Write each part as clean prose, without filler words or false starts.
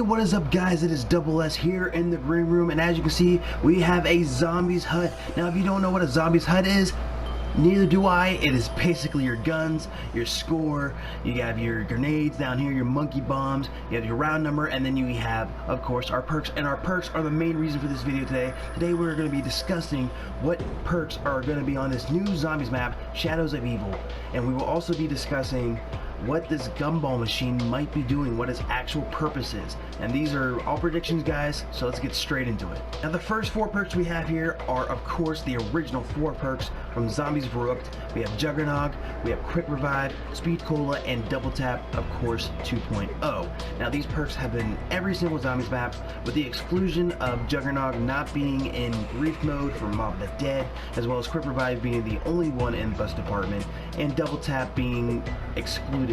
What is up, guys? It is Double S here in the green room, and as you can see, we have a zombies hut. Now, if you don't know what a zombies hut is, neither do I. It is basically your guns, your score, you have your grenades down here, your monkey bombs, you have your round number, and then you have, of course, our perks. And our perks are the main reason for this video today. Today we're going to be discussing what perks are going to be on this new zombies map, Shadows of Evil. And we will also be discussing what this Gumball Machine might be doing, what its actual purpose is. And these are all predictions, guys, so let's get straight into it. Now, the first 4 perks we have here are, of course, the original 4 perks from Zombies Verrückt. We have Juggernog, we have Quick Revive, Speed Cola, and Double Tap, of course, 2.0. Now, these perks have been in every single Zombies map, with the exclusion of Juggernog not being in Grief mode for Mob the Dead, as well as Quick Revive being the only one in Bus Department, and Double Tap being excluded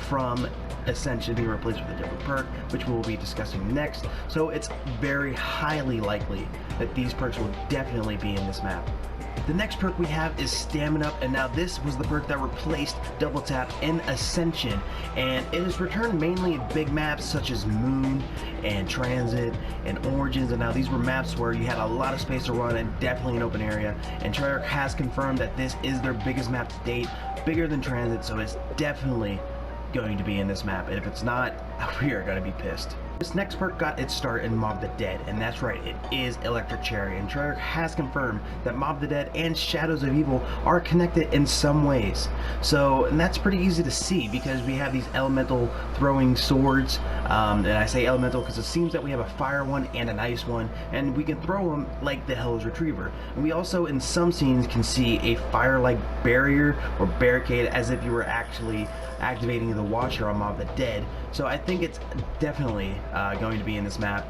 from Ascension, being replaced with a different perk, which we'll be discussing next. So it's very highly likely that these perks will definitely be in this map. The next perk we have is Stamina Up, and now this was the perk that replaced Double Tap in Ascension, and it is returned mainly in big maps such as Moon and Transit and Origins. And now these were maps where you had a lot of space to run and definitely an open area, and Treyarch has confirmed that this is their biggest map to date, bigger than Transit, so it's definitely going to be in this map, and if it's not, we are going to be pissed. This next perk got its start in Mob the Dead, and that's right, it is Electric Cherry, and Treyarch has confirmed that Mob the Dead and Shadows of Evil are connected in some ways. So, and that's pretty easy to see because we have these elemental throwing swords, and I say elemental because it seems that we have a fire one and an ice one, and we can throw them like the Hell's Retriever. And we also, in some scenes, can see a fire-like barrier or barricade as if you were actually activating the Watcher on Mob the Dead. So I think it's definitely going to be in this map,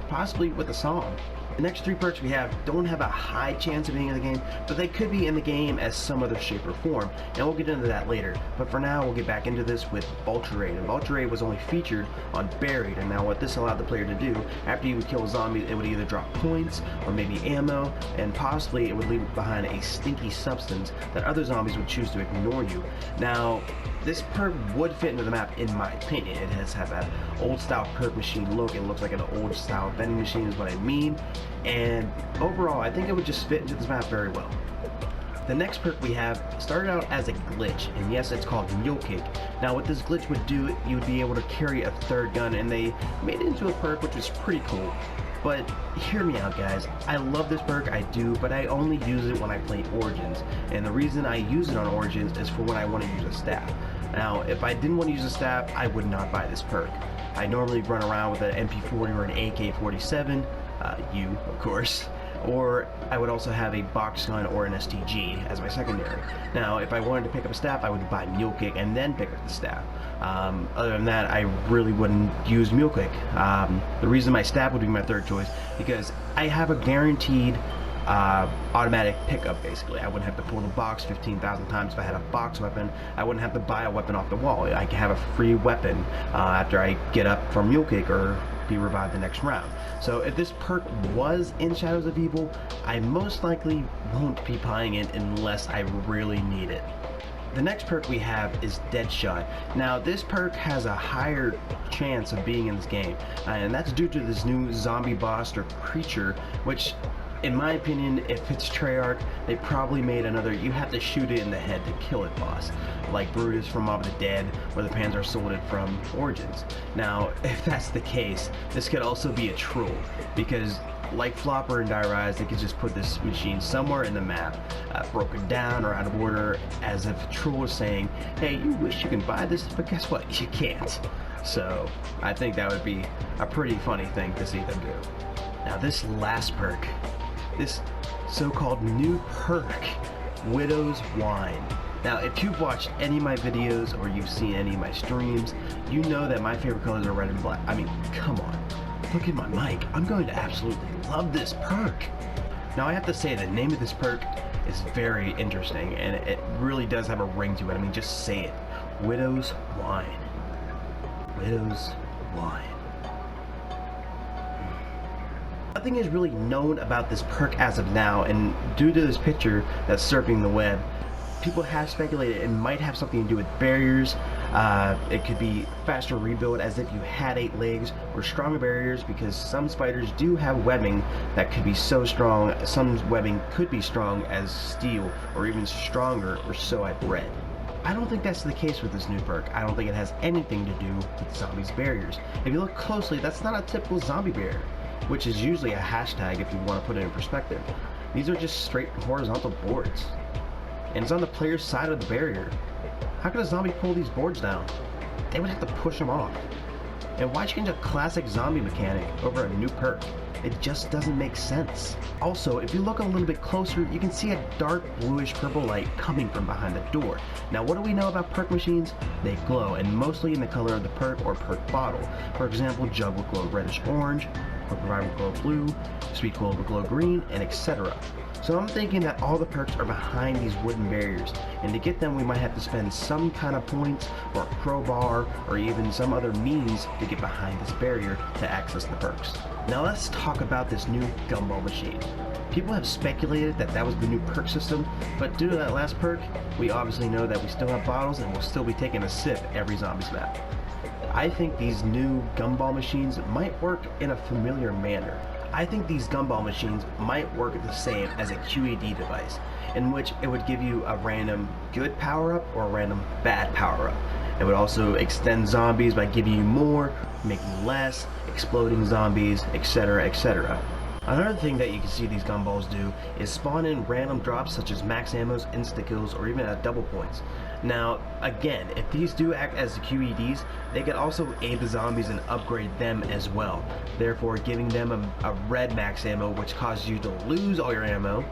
possibly with a song. The next 3 perks we have don't have a high chance of being in the game, but they could be in the game as some other shape or form, and we'll get into that later. But for now, we'll get back into this with Vulture Raid, and Vulture Raid was only featured on Buried, and now what this allowed the player to do, after you would kill a zombie, it would either drop points, or maybe ammo, and possibly it would leave behind a stinky substance that other zombies would choose to ignore you. Now, this perk would fit into the map, in my opinion. It has that old style perk machine look. It looks like an old style vending machine is what I mean. And overall, I think it would just fit into this map very well. The next perk we have started out as a glitch, and yes, it's called Mule Kick. Now what this glitch would do, you would be able to carry a 3rd gun, and they made it into a perk which was pretty cool. But hear me out, guys. I love this perk, I do, but I only use it when I play Origins. And the reason I use it on Origins is for when I want to use a staff. Now, if I didn't want to use a staff, I would not buy this perk. I normally run around with an MP40 or an AK-47, of course, or I would also have a box gun or an STG as my secondary. Now, if I wanted to pick up a staff, I would buy Mule Kick and then pick up the staff. Other than that, I really wouldn't use Mule Kick. The reason my staff would be my 3rd choice, because I have a guaranteed automatic pickup. Basically, I wouldn't have to pull the box 15,000 times. If I had a box weapon, I wouldn't have to buy a weapon off the wall. I can have a free weapon after I get up from Mule Kick or be revived the next round. So if this perk was in Shadows of Evil, I most likely won't be buying it unless I really need it. The next perk we have is Deadshot. Now this perk has a higher chance of being in this game, and that's due to this new zombie boss or creature, which in my opinion, if it's Treyarch, they probably made another you have to shoot it in the head to kill it boss, like Brutus from Mob the Dead or the Panzer Soldat from Origins. Now, if that's the case, this could also be a troll, because like Flopper and Die Rise, they could just put this machine somewhere in the map, broken down or out of order, as if a troll is saying, hey, you wish you can buy this, but guess what, you can't. So, I think that would be a pretty funny thing to see them do. Now this last perk, this so-called new perk, Widow's Wine. Now, if you've watched any of my videos or you've seen any of my streams, you know that my favorite colors are red and black. I mean, come on, look at my mic. I'm going to absolutely love this perk. Now, I have to say the name of this perk is very interesting, and it really does have a ring to it. I mean, just say it. Widow's Wine. Widow's Wine. Nothing is really known about this perk as of now, and due to this picture that's surfing the web, people have speculated it might have something to do with barriers, It could be faster rebuild as if you had 8 legs, or stronger barriers because some spiders do have webbing that could be so strong. Some webbing could be strong as steel or even stronger, or so I've read. I don't think that's the case with this new perk. I don't think it has anything to do with zombies barriers. If you look closely, that's not a typical zombie barrier, which is usually a hashtag if you want to put it in perspective. These are just straight horizontal boards, and it's on the player's side of the barrier. How could a zombie pull these boards down? They would have to push them off. And why change a classic zombie mechanic over a new perk? It just doesn't make sense. Also, if you look a little bit closer, you can see a dark bluish purple light coming from behind the door. Now, what do we know about perk machines? They glow, and mostly in the color of the perk or perk bottle. For example, Jug will glow reddish orange, Perk Revive will glow blue, Sweet Cola will glow green, and etc. So I'm thinking that all the perks are behind these wooden barriers, and to get them we might have to spend some kind of points or a crowbar or even some other means to get behind this barrier to access the perks. Now let's talk about this new Gumball Machine. People have speculated that that was the new perk system, but due to that last perk, we obviously know that we still have bottles and we'll still be taking a sip every zombies map. I think these new Gumball Machines might work in a familiar manner. I think these Gumball Machines might work the same as a QED device, in which it would give you a random good power-up or a random bad power-up. It would also extend zombies by giving you more, making less, exploding zombies, etc, etc. Another thing that you can see these gumballs do is spawn in random drops such as max ammos, insta-kills, or even at double points. Now, again, if these do act as the QEDs, they can also aid the zombies and upgrade them as well, therefore giving them a red max ammo, which causes you to lose all your ammo.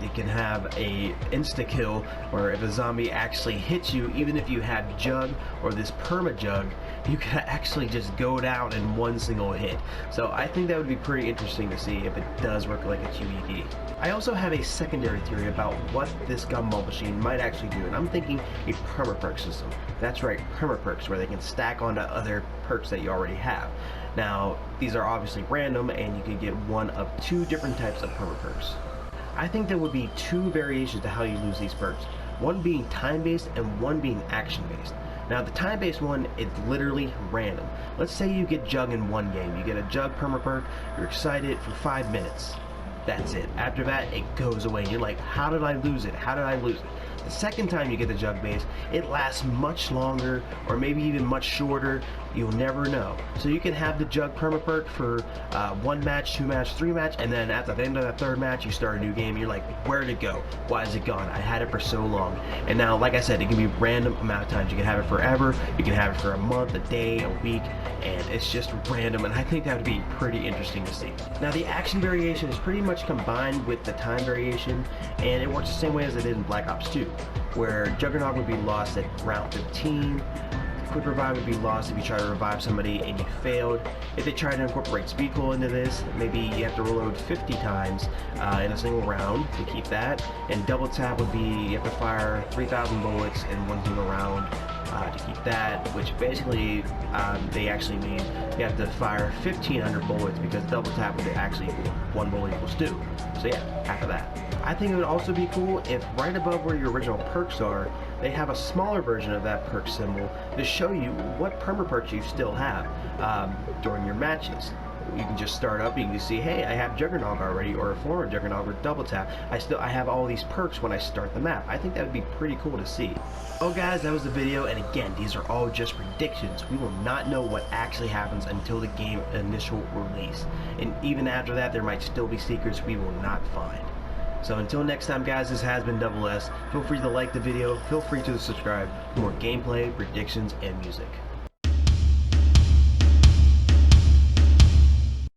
You can have a insta-kill, where if a zombie actually hits you, even if you have Jug or this perma-Jug, you can actually just go down in one single hit. So I think that would be pretty interesting to see if it does work like a QED. I also have a secondary theory about what this Gumball Machine might actually do, and I'm thinking a perma-perk system. That's right, perma-perks, where they can stack onto other perks that you already have. Now, these are obviously random, and you can get one of 2 different types of perma-perks. I think there would be 2 variations to how you lose these perks, one being time-based and one being action-based. Now the time-based one, it's literally random. Let's say you get Jug in one game, you get a Jug perma-perk, you're excited for 5 minutes. That's it. After that, it goes away. You're like, how did I lose it? How did I lose it? The second time you get the Jug base, it lasts much longer, or maybe even much shorter. You'll never know. So you can have the Jug perma-perk for 1 match, 2 match, 3 match, and then at the end of that 3rd match, you start a new game. You're like, where'd it go? Why is it gone? I had it for so long. And now, like I said, it can be random amount of times. You can have it forever. You can have it for a month, a day, a week, and it's just random. And I think that would be pretty interesting to see. Now, the action variation is pretty much combined with the time variation, and it works the same way as it did in Black Ops 2, where Juggernaut would be lost at round 15. Quick Revive would be lost if you try to revive somebody and you failed. If they try to incorporate Speed Cola into this, maybe you have to reload 50 times in a single round to keep that. And Double Tap would be you have to fire 3,000 bullets in one single round to keep that, which basically they actually mean you have to fire 1,500 bullets, because Double Tap would actually equal 1 bullet equals 2. So yeah, half of that. I think it would also be cool if right above where your original perks are, they have a smaller version of that perk symbol to show you what perma perks you still have during your matches. You can just start up and you can see, hey, I have Juggernaut already, or a former Juggernaut with Double Tap. I have all these perks when I start the map. I think that would be pretty cool to see. Oh guys, that was the video, and again, these are all just predictions. We will not know what actually happens until the game initial release. And even after that, there might still be secrets we will not find. So until next time guys, this has been Double S. Feel free to like the video, feel free to subscribe for more gameplay, predictions, and music.